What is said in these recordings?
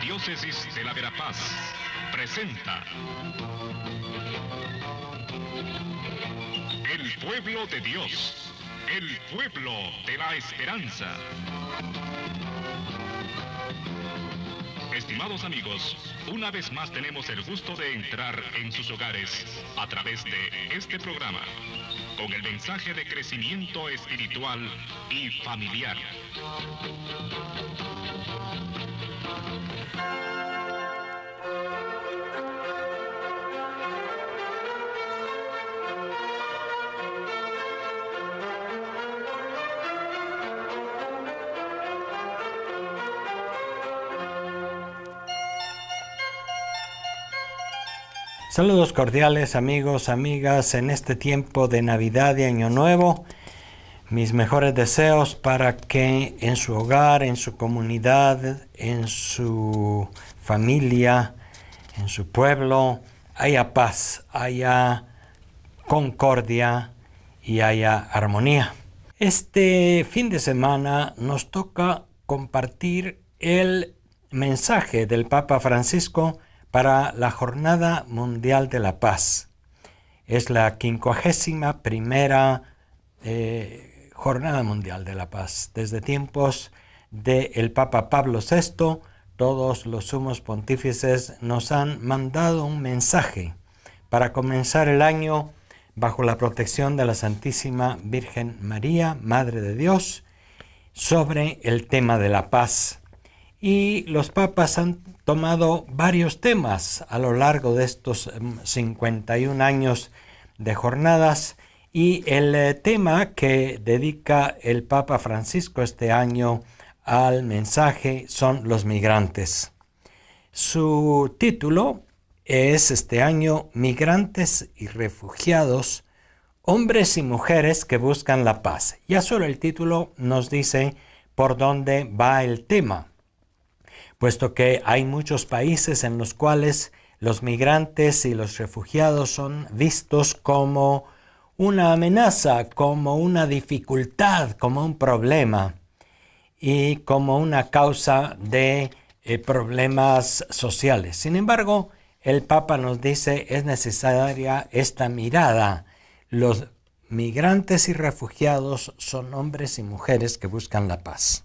Arquidiócesis de la Verapaz presenta El Pueblo de Dios, el pueblo de la esperanza. Estimados amigos, una vez más tenemos el gusto de entrar en sus hogares a través de este programa, con el mensaje de crecimiento espiritual y familiar. Saludos cordiales amigos, amigas, en este tiempo de Navidad y Año Nuevo. Mis mejores deseos para que en su hogar, en su comunidad, en su familia, en su pueblo, haya paz, haya concordia y haya armonía. Este fin de semana nos toca compartir el mensaje del Papa Francisco para la Jornada Mundial de la Paz. Es la 51ª Jornada Mundial de la Paz. Desde tiempos del Papa Pablo VI, todos los sumos pontífices nos han mandado un mensaje para comenzar el año bajo la protección de la Santísima Virgen María, Madre de Dios, sobre el tema de la paz. Y los papas han tomado varios temas a lo largo de estos 51 años de jornadas, y el tema que dedica el Papa Francisco este año al mensaje son los migrantes. Su título es este año Migrantes y Refugiados, hombres y mujeres que buscan la paz. Ya solo el título nos dice por dónde va el tema, puesto que hay muchos países en los cuales los migrantes y los refugiados son vistos como una amenaza, como una dificultad, como un problema y como una causa de problemas sociales. Sin embargo, el Papa nos dice es necesaria esta mirada. Los migrantes y refugiados son hombres y mujeres que buscan la paz.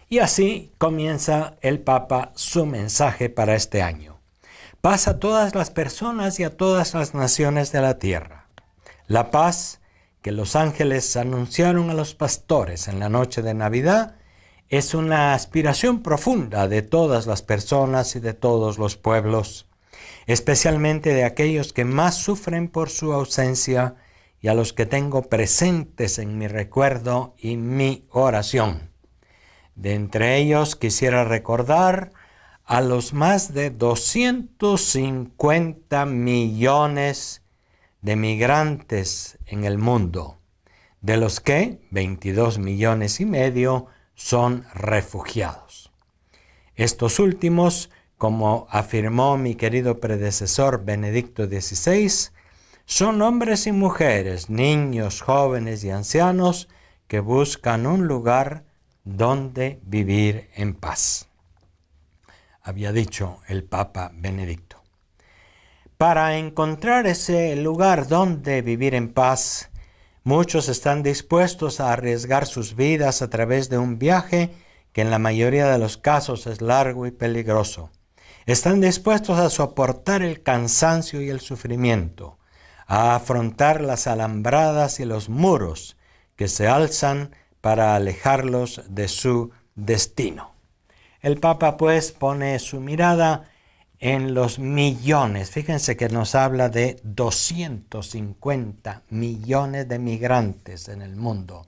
Y así comienza el Papa su mensaje para este año. Paz a todas las personas y a todas las naciones de la tierra. La paz que los ángeles anunciaron a los pastores en la noche de Navidad es una aspiración profunda de todas las personas y de todos los pueblos, especialmente de aquellos que más sufren por su ausencia y a los que tengo presentes en mi recuerdo y mi oración. De entre ellos quisiera recordar a los más de 250 millones de migrantes en el mundo, de los que 22,5 millones son refugiados. Estos últimos, como afirmó mi querido predecesor Benedicto XVI, son hombres y mujeres, niños, jóvenes y ancianos que buscan un lugar donde vivir en paz, había dicho el Papa Benedicto. Para encontrar ese lugar donde vivir en paz, muchos están dispuestos a arriesgar sus vidas a través de un viaje que en la mayoría de los casos es largo y peligroso. Están dispuestos a soportar el cansancio y el sufrimiento, a afrontar las alambradas y los muros que se alzan para alejarlos de su destino. El Papa pues pone su mirada en los millones. Fíjense que nos habla de 250 millones de migrantes en el mundo.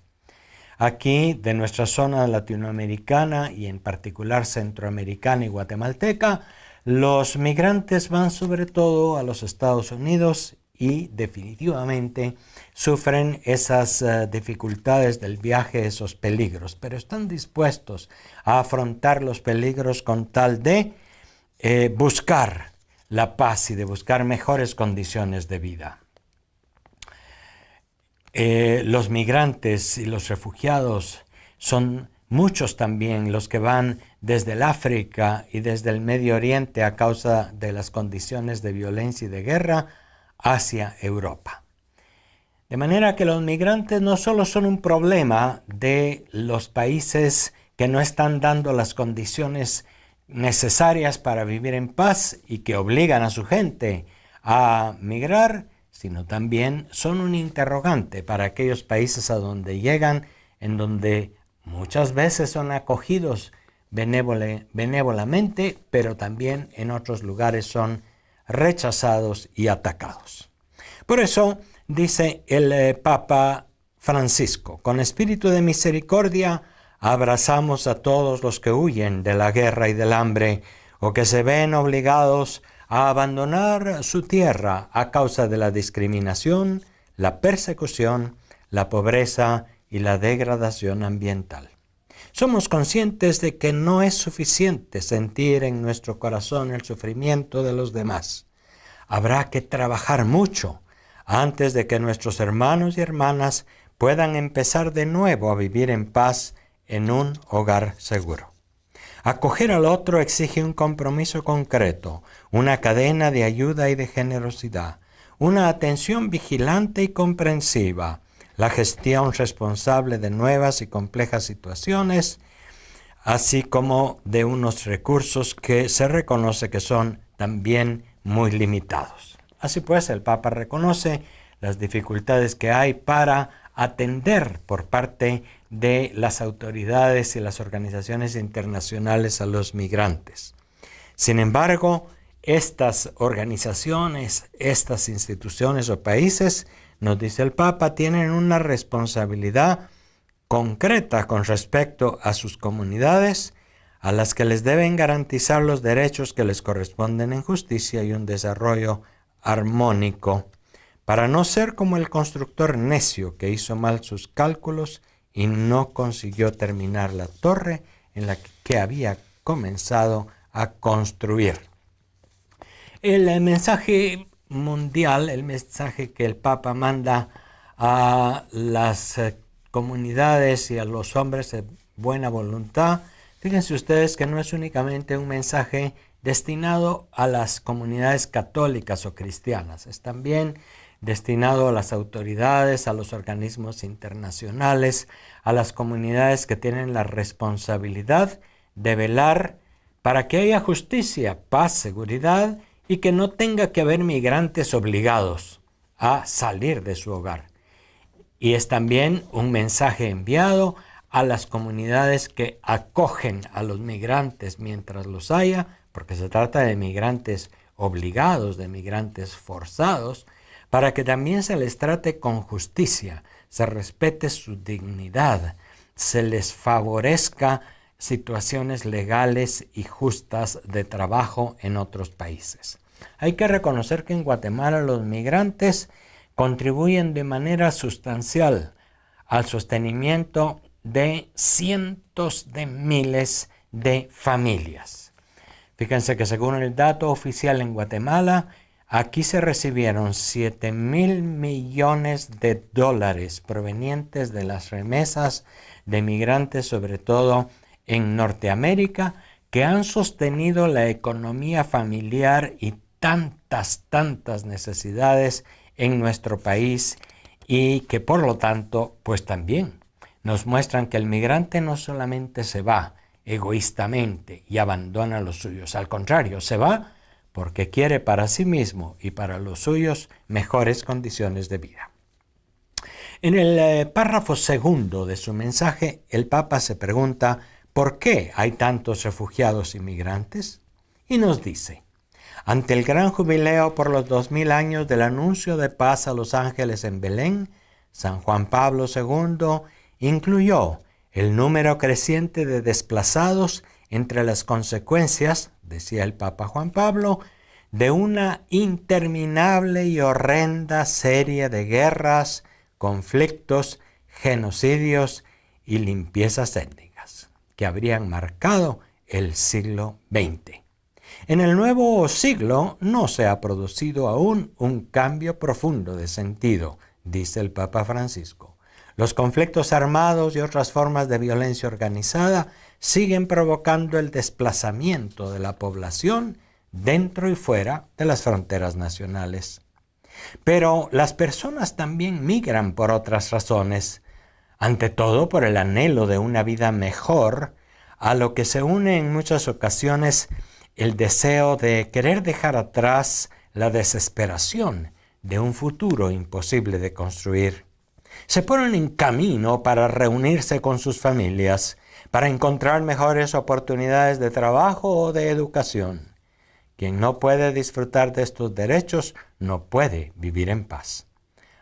Aquí, de nuestra zona latinoamericana y en particular centroamericana y guatemalteca, los migrantes van sobre todo a los Estados Unidos y definitivamente sufren esas dificultades del viaje, esos peligros, pero están dispuestos a afrontar los peligros con tal de buscar la paz y de buscar mejores condiciones de vida. Los migrantes y los refugiados son muchos también los que van desde el África y desde el Medio Oriente a causa de las condiciones de violencia y de guerra hacia Europa. De manera que los migrantes no solo son un problema de los países que no están dando las condiciones necesarias para vivir en paz y que obligan a su gente a migrar, sino también son un interrogante para aquellos países a donde llegan, en donde muchas veces son acogidos benévolamente, pero también en otros lugares son rechazados y atacados. Por eso dice el Papa Francisco: con espíritu de misericordia abrazamos a todos los que huyen de la guerra y del hambre o que se ven obligados a abandonar su tierra a causa de la discriminación, la persecución, la pobreza y la degradación ambiental. Somos conscientes de que no es suficiente sentir en nuestro corazón el sufrimiento de los demás. Habrá que trabajar mucho antes de que nuestros hermanos y hermanas puedan empezar de nuevo a vivir en paz en un hogar seguro. Acoger al otro exige un compromiso concreto, una cadena de ayuda y de generosidad, una atención vigilante y comprensiva, la gestión responsable de nuevas y complejas situaciones, así como de unos recursos que se reconoce que son también muy limitados. Así pues, el Papa reconoce las dificultades que hay para atender por parte de las autoridades y las organizaciones internacionales a los migrantes. Sin embargo, estas organizaciones, estas instituciones o países, nos dice el Papa, tienen una responsabilidad concreta con respecto a sus comunidades, a las que les deben garantizar los derechos que les corresponden en justicia y un desarrollo armónico, para no ser como el constructor necio que hizo mal sus cálculos y no consiguió terminar la torre en la que había comenzado a construir. El mensaje mundial, el mensaje que el Papa manda a las comunidades y a los hombres de buena voluntad, fíjense ustedes que no es únicamente un mensaje destinado a las comunidades católicas o cristianas, es también destinado a las autoridades, a los organismos internacionales, a las comunidades que tienen la responsabilidad de velar para que haya justicia, paz, seguridad y que no tenga que haber migrantes obligados a salir de su hogar. Y es también un mensaje enviado a las comunidades que acogen a los migrantes mientras los haya, porque se trata de migrantes obligados, de migrantes forzados, para que también se les trate con justicia, se respete su dignidad, se les favorezca situaciones legales y justas de trabajo en otros países. Hay que reconocer que en Guatemala los migrantes contribuyen de manera sustancial al sostenimiento de cientos de miles de familias. Fíjense que según el dato oficial en Guatemala, aquí se recibieron 7,000 millones de dólares provenientes de las remesas de migrantes, sobre todo en Norteamérica, que han sostenido la economía familiar y tantas necesidades en nuestro país y que por lo tanto, pues también nos muestran que el migrante no solamente se va egoístamente y abandona a los suyos, al contrario, se va porque quiere para sí mismo y para los suyos mejores condiciones de vida. En el párrafo segundo de su mensaje, el Papa se pregunta ¿por qué hay tantos refugiados y migrantes? Y nos dice: ante el gran jubileo por los 2000 años del anuncio de paz a los ángeles en Belén, San Juan Pablo II incluyó el número creciente de desplazados entre las consecuencias, decía el Papa Juan Pablo, de una interminable y horrenda serie de guerras, conflictos, genocidios y limpiezas étnicas que habrían marcado el siglo XX. En el nuevo siglo no se ha producido aún un cambio profundo de sentido, dice el Papa Francisco. Los conflictos armados y otras formas de violencia organizada siguen provocando el desplazamiento de la población dentro y fuera de las fronteras nacionales. Pero las personas también migran por otras razones, ante todo por el anhelo de una vida mejor, a lo que se une en muchas ocasiones el deseo de querer dejar atrás la desesperación de un futuro imposible de construir. Se ponen en camino para reunirse con sus familias, para encontrar mejores oportunidades de trabajo o de educación. Quien no puede disfrutar de estos derechos no puede vivir en paz.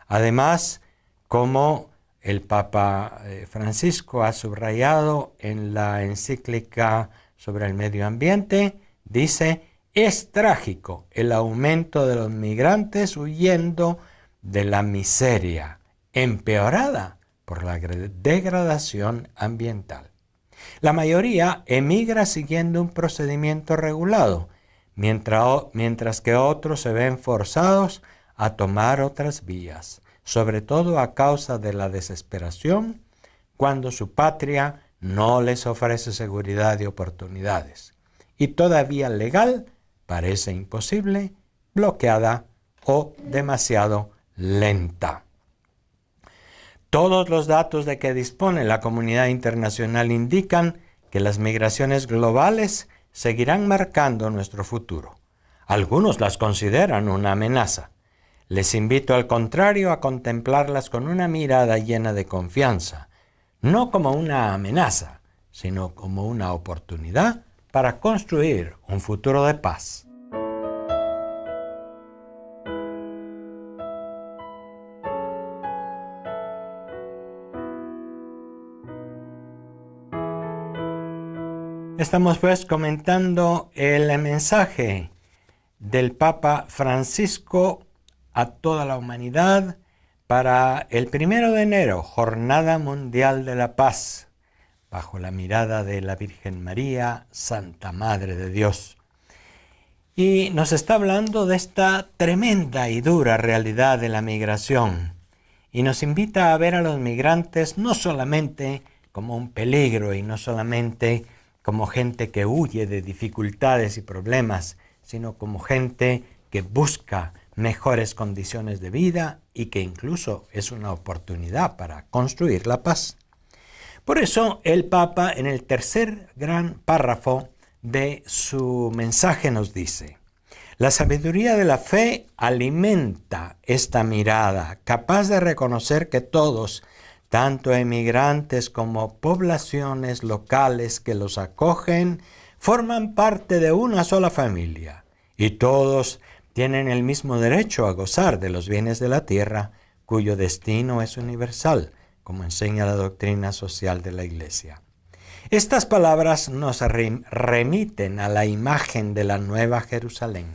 Además, como el Papa Francisco ha subrayado en la encíclica sobre el medio ambiente, dice: es trágico el aumento de los migrantes huyendo de la miseria, empeorada por la degradación ambiental. La mayoría emigra siguiendo un procedimiento regulado, mientras que otros se ven forzados a tomar otras vías, sobre todo a causa de la desesperación, cuando su patria no les ofrece seguridad y oportunidades, y todavía legal parece imposible, bloqueada o demasiado lenta. Todos los datos de que dispone la comunidad internacional indican que las migraciones globales seguirán marcando nuestro futuro. Algunos las consideran una amenaza. Les invito al contrario a contemplarlas con una mirada llena de confianza, no como una amenaza, sino como una oportunidad para construir un futuro de paz. Estamos pues comentando el mensaje del Papa Francisco a toda la humanidad para el 1 de enero, Jornada Mundial de la Paz, bajo la mirada de la Virgen María, Santa Madre de Dios. Y nos está hablando de esta tremenda y dura realidad de la migración, y nos invita a ver a los migrantes no solamente como un peligro y no solamente como gente que huye de dificultades y problemas, sino como gente que busca mejores condiciones de vida y que incluso es una oportunidad para construir la paz. Por eso el Papa, en el tercer gran párrafo de su mensaje, nos dice: la sabiduría de la fe alimenta esta mirada, capaz de reconocer que todos, tanto emigrantes como poblaciones locales que los acogen, forman parte de una sola familia, y todos tienen el mismo derecho a gozar de los bienes de la tierra, cuyo destino es universal, como enseña la doctrina social de la Iglesia. Estas palabras nos remiten a la imagen de la Nueva Jerusalén.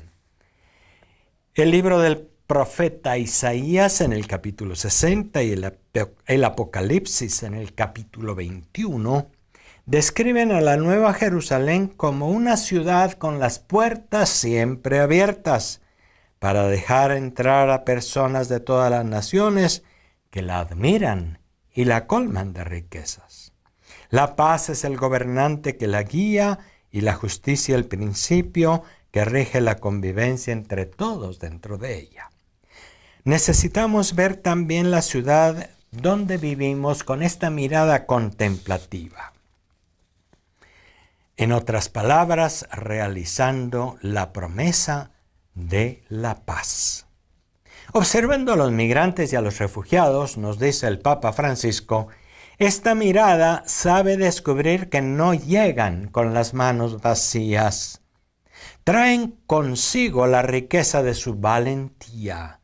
El libro del profeta Isaías en el capítulo 60 y el Apocalipsis en el capítulo 21 describen a la Nueva Jerusalén como una ciudad con las puertas siempre abiertas para dejar entrar a personas de todas las naciones que la admiran y la colman de riquezas. La paz es el gobernante que la guía y la justicia el principio que rige la convivencia entre todos dentro de ella. Necesitamos ver también la ciudad donde vivimos con esta mirada contemplativa. En otras palabras, realizando la promesa de la paz. Observando a los migrantes y a los refugiados, nos dice el Papa Francisco, esta mirada sabe descubrir que no llegan con las manos vacías. Traen consigo la riqueza de su valentía,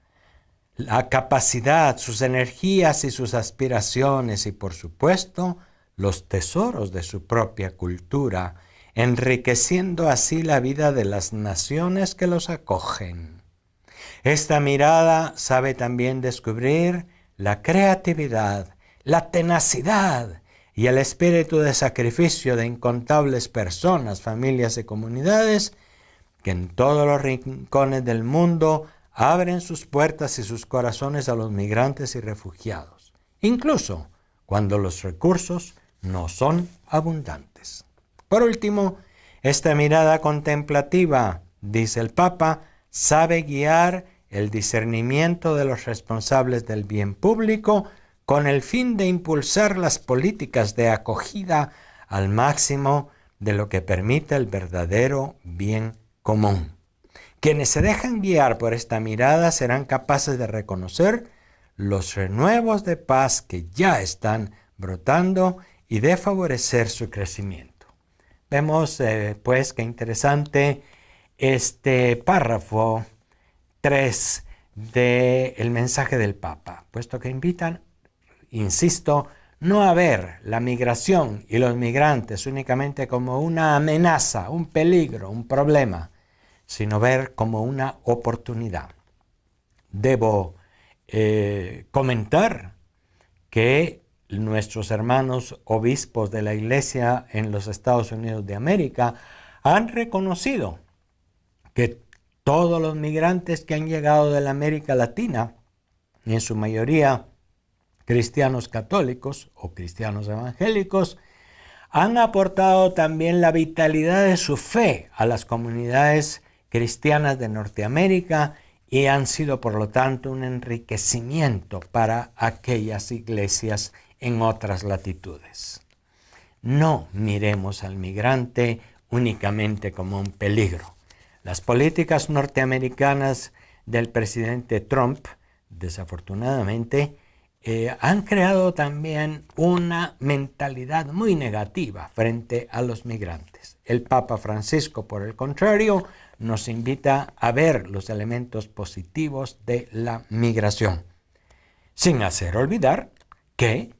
la capacidad, sus energías y sus aspiraciones y, por supuesto, los tesoros de su propia cultura, enriqueciendo así la vida de las naciones que los acogen. Esta mirada sabe también descubrir la creatividad, la tenacidad y el espíritu de sacrificio de incontables personas, familias y comunidades que en todos los rincones del mundo abren sus puertas y sus corazones a los migrantes y refugiados, incluso cuando los recursos no son abundantes. Por último, esta mirada contemplativa, dice el Papa, sabe guiar el discernimiento de los responsables del bien público con el fin de impulsar las políticas de acogida al máximo de lo que permite el verdadero bien común. Quienes se dejan guiar por esta mirada serán capaces de reconocer los renuevos de paz que ya están brotando y de favorecer su crecimiento. Vemos, pues, qué interesante este párrafo 3 del mensaje del Papa, puesto que invitan, insisto, no a ver la migración y los migrantes únicamente como una amenaza, un peligro, un problema, sino ver como una oportunidad. Debo comentar que nuestros hermanos obispos de la Iglesia en los Estados Unidos de América han reconocido que todos los migrantes que han llegado de la América Latina, y en su mayoría cristianos católicos o cristianos evangélicos, han aportado también la vitalidad de su fe a las comunidades cristianas de Norteamérica y han sido, por lo tanto, un enriquecimiento para aquellas iglesias en otras latitudes. No miremos al migrante únicamente como un peligro. Las políticas norteamericanas del presidente Trump, desafortunadamente, han creado también una mentalidad muy negativa frente a los migrantes. El Papa Francisco, por el contrario, nos invita a ver los elementos positivos de la migración, sin hacer olvidar que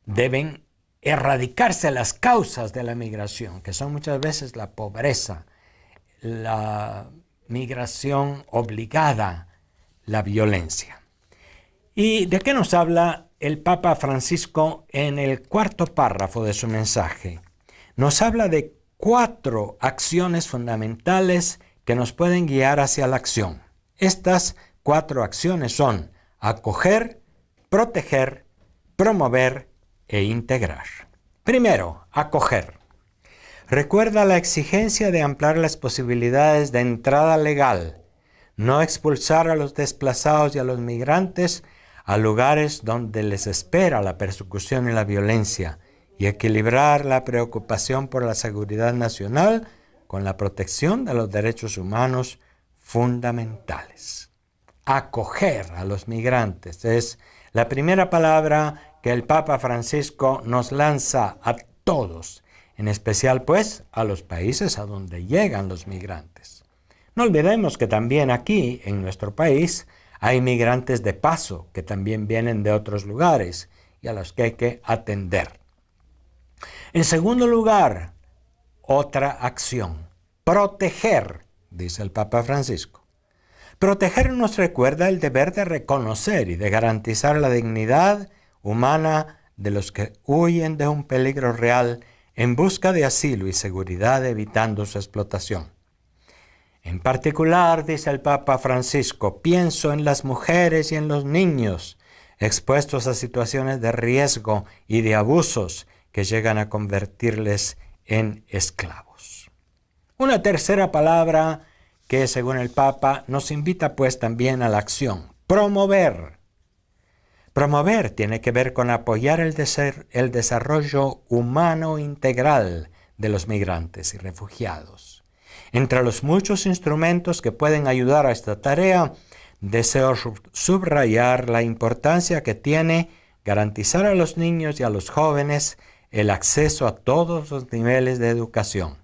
deben erradicarse las causas de la migración, que son muchas veces la pobreza, la migración obligada, la violencia. ¿Y de qué nos habla el Papa Francisco en el cuarto párrafo de su mensaje? Nos habla de 4 acciones fundamentales que nos pueden guiar hacia la acción. Estas 4 acciones son acoger, proteger, promover e integrar. Primero, acoger. Recuerda la exigencia de ampliar las posibilidades de entrada legal, no expulsar a los desplazados y a los migrantes a lugares donde les espera la persecución y la violencia, y equilibrar la preocupación por la seguridad nacional con la protección de los derechos humanos fundamentales. Acoger a los migrantes es la primera palabra que el Papa Francisco nos lanza a todos, en especial pues a los países a donde llegan los migrantes. No olvidemos que también aquí, en nuestro país, hay migrantes de paso que también vienen de otros lugares y a los que hay que atender. En segundo lugar, otra acción, proteger, dice el Papa Francisco. Proteger nos recuerda el deber de reconocer y de garantizar la dignidad humana de los que huyen de un peligro real en busca de asilo y seguridad, evitando su explotación. En particular, dice el Papa Francisco, pienso en las mujeres y en los niños expuestos a situaciones de riesgo y de abusos que llegan a convertirles en esclavos. Una tercera palabra que, según el Papa, nos invita pues también a la acción, promover. Promover tiene que ver con apoyar el desarrollo humano integral de los migrantes y refugiados. Entre los muchos instrumentos que pueden ayudar a esta tarea, deseo subrayar la importancia que tiene garantizar a los niños y a los jóvenes el acceso a todos los niveles de educación.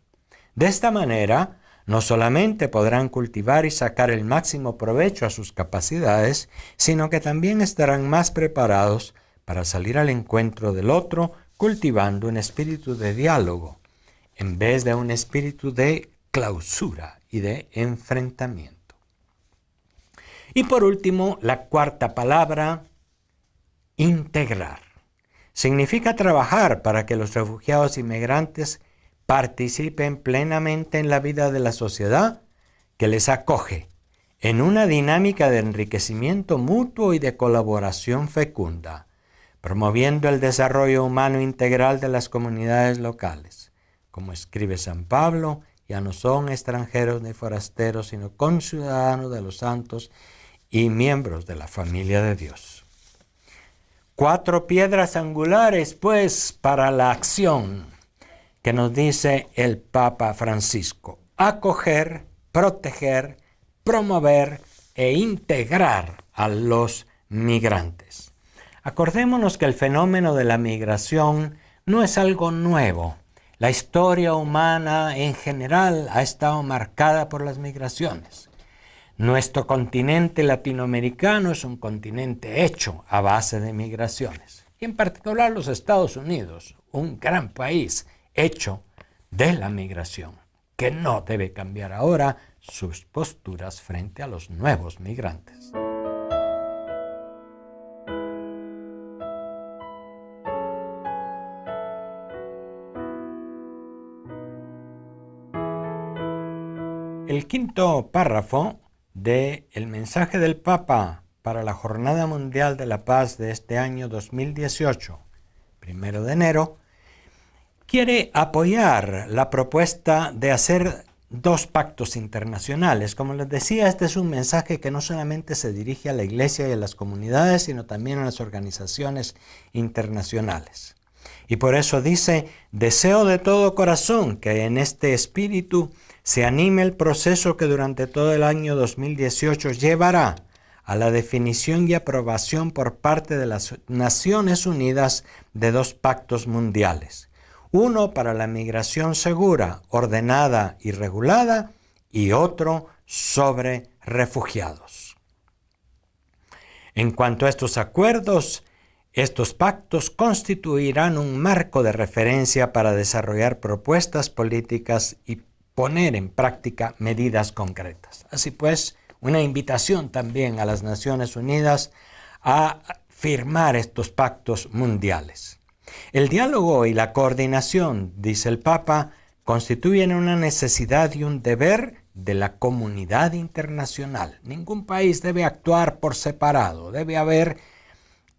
De esta manera, no solamente podrán cultivar y sacar el máximo provecho a sus capacidades, sino que también estarán más preparados para salir al encuentro del otro, cultivando un espíritu de diálogo, en vez de un espíritu de clausura y de enfrentamiento. Y por último, la cuarta palabra, integrar. Significa trabajar para que los refugiados y migrantes participen plenamente en la vida de la sociedad que les acoge, en una dinámica de enriquecimiento mutuo y de colaboración fecunda, promoviendo el desarrollo humano integral de las comunidades locales, como escribe San Pablo, ya no son extranjeros ni forasteros, sino conciudadanos de los santos y miembros de la familia de Dios. 4 piedras angulares, pues, para la acción que nos dice el Papa Francisco: acoger, proteger, promover e integrar a los migrantes. Acordémonos que el fenómeno de la migración no es algo nuevo. La historia humana en general ha estado marcada por las migraciones. Nuestro continente latinoamericano es un continente hecho a base de migraciones. Y en particular los Estados Unidos, un gran país hecho de la migración, que no debe cambiar ahora sus posturas frente a los nuevos migrantes. El quinto párrafo del mensaje del Papa para la Jornada Mundial de la Paz de este año 2018, 1 de enero, quiere apoyar la propuesta de hacer 2 pactos internacionales. Como les decía, este es un mensaje que no solamente se dirige a la Iglesia y a las comunidades, sino también a las organizaciones internacionales. Y por eso dice: deseo de todo corazón que en este espíritu se anime el proceso que durante todo el año 2018 llevará a la definición y aprobación por parte de las Naciones Unidas de 2 pactos mundiales. Uno para la migración segura, ordenada y regulada, y otro sobre refugiados. En cuanto a estos acuerdos, estos pactos constituirán un marco de referencia para desarrollar propuestas políticas y poner en práctica medidas concretas. Así pues, una invitación también a las Naciones Unidas a firmar estos pactos mundiales. El diálogo y la coordinación, dice el Papa, constituyen una necesidad y un deber de la comunidad internacional. Ningún país debe actuar por separado, debe haber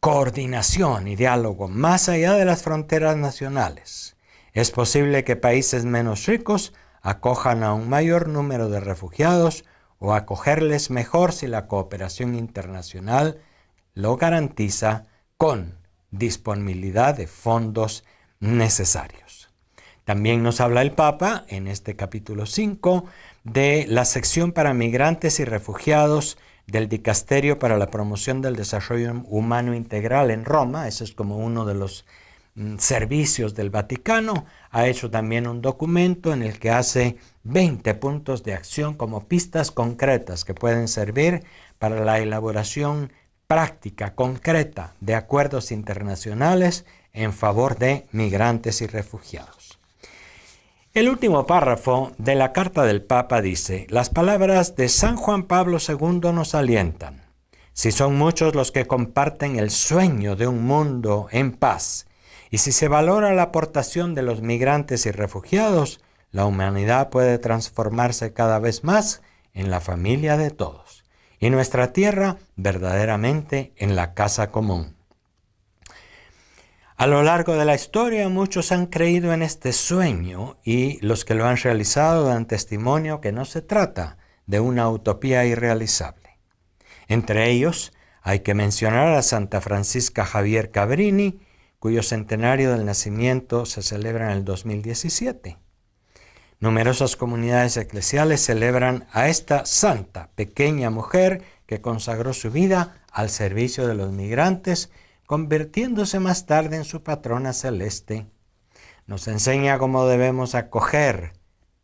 coordinación y diálogo más allá de las fronteras nacionales. Es posible que países menos ricos acojan a un mayor número de refugiados o acogerles mejor si la cooperación internacional lo garantiza con disponibilidad de fondos necesarios. También nos habla el Papa en este capítulo 5 de la sección para migrantes y refugiados del Dicasterio para la Promoción del Desarrollo Humano Integral en Roma. Ese es como uno de los servicios del Vaticano. Ha hecho también un documento en el que hace 20 puntos de acción como pistas concretas que pueden servir para la elaboración práctica, concreta, de acuerdos internacionales en favor de migrantes y refugiados. El último párrafo de la carta del Papa dice: las palabras de San Juan Pablo II nos alientan. Si son muchos los que comparten el sueño de un mundo en paz, y si se valora la aportación de los migrantes y refugiados, la humanidad puede transformarse cada vez más en la familia de todos, y nuestra tierra verdaderamente en la casa común. A lo largo de la historia muchos han creído en este sueño y los que lo han realizado dan testimonio que no se trata de una utopía irrealizable. Entre ellos hay que mencionar a Santa Francisca Javier Cabrini, cuyo centenario del nacimiento se celebra en el 2017. Numerosas comunidades eclesiales celebran a esta santa, pequeña mujer que consagró su vida al servicio de los migrantes, convirtiéndose más tarde en su patrona celeste. Nos enseña cómo debemos acoger,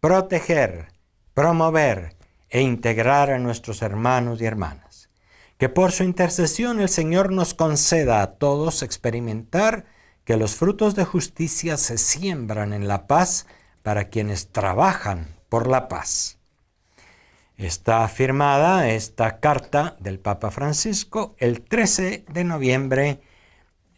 proteger, promover e integrar a nuestros hermanos y hermanas. Que por su intercesión el Señor nos conceda a todos experimentar que los frutos de justicia se siembran en la paz para quienes trabajan por la paz. Está firmada esta carta del Papa Francisco el 13 de noviembre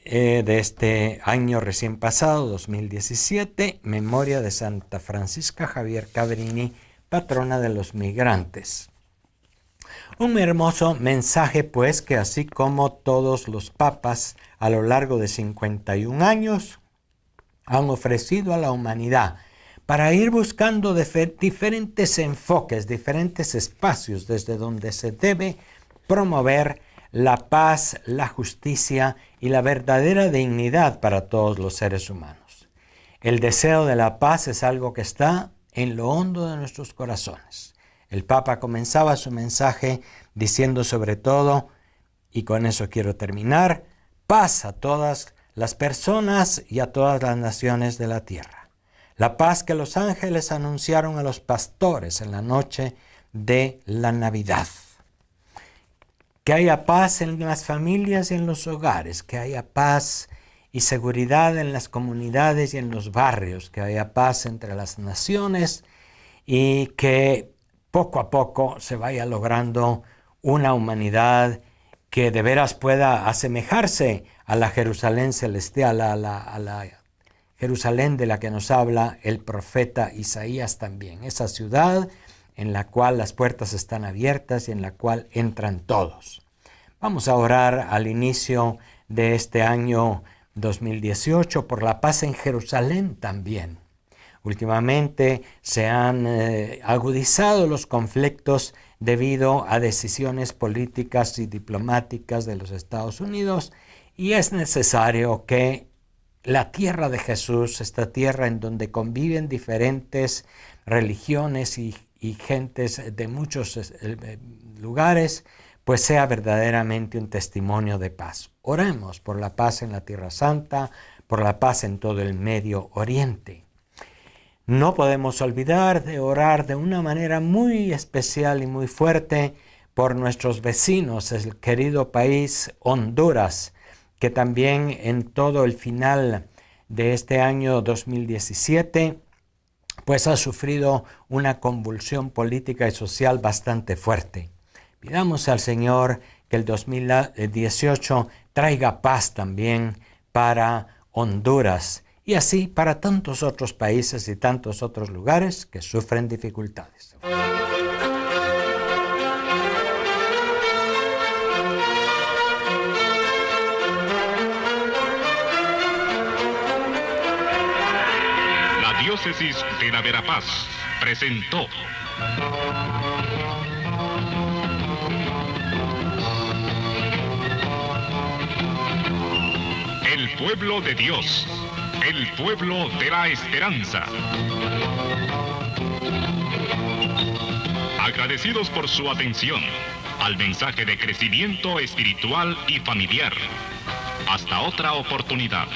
de este año recién pasado, 2017, memoria de Santa Francisca Javier Cabrini, patrona de los migrantes. Un hermoso mensaje, pues, que así como todos los papas a lo largo de 51 años han ofrecido a la humanidad para ir buscando diferentes enfoques, diferentes espacios desde donde se debe promover la paz, la justicia y la verdadera dignidad para todos los seres humanos. El deseo de la paz es algo que está en lo hondo de nuestros corazones. El Papa comenzaba su mensaje diciendo sobre todo, y con eso quiero terminar, paz a todas las personas y a todas las naciones de la tierra. La paz que los ángeles anunciaron a los pastores en la noche de la Navidad. Que haya paz en las familias y en los hogares, que haya paz y seguridad en las comunidades y en los barrios, que haya paz entre las naciones y que poco a poco se vaya logrando una humanidad que de veras pueda asemejarse a la Jerusalén celestial, a la Jerusalén de la que nos habla el profeta Isaías también. Esa ciudad en la cual las puertas están abiertas y en la cual entran todos. Vamos a orar al inicio de este año 2018 por la paz en Jerusalén también. Últimamente se han agudizado los conflictos debido a decisiones políticas y diplomáticas de los Estados Unidos y es necesario que la tierra de Jesús, esta tierra en donde conviven diferentes religiones y gentes de muchos lugares, pues sea verdaderamente un testimonio de paz. Oremos por la paz en la Tierra Santa, por la paz en todo el Medio Oriente. No podemos olvidar de orar de una manera muy especial y muy fuerte por nuestros vecinos, el querido país Honduras, que también en todo el final de este año 2017, pues ha sufrido una convulsión política y social bastante fuerte. Pidamos al Señor que el 2018 traiga paz también para Honduras y así para tantos otros países y tantos otros lugares que sufren dificultades. La diócesis de la Verapaz presentó El pueblo de Dios, el pueblo de la esperanza. Agradecidos por su atención al mensaje de crecimiento espiritual y familiar. Hasta otra oportunidad.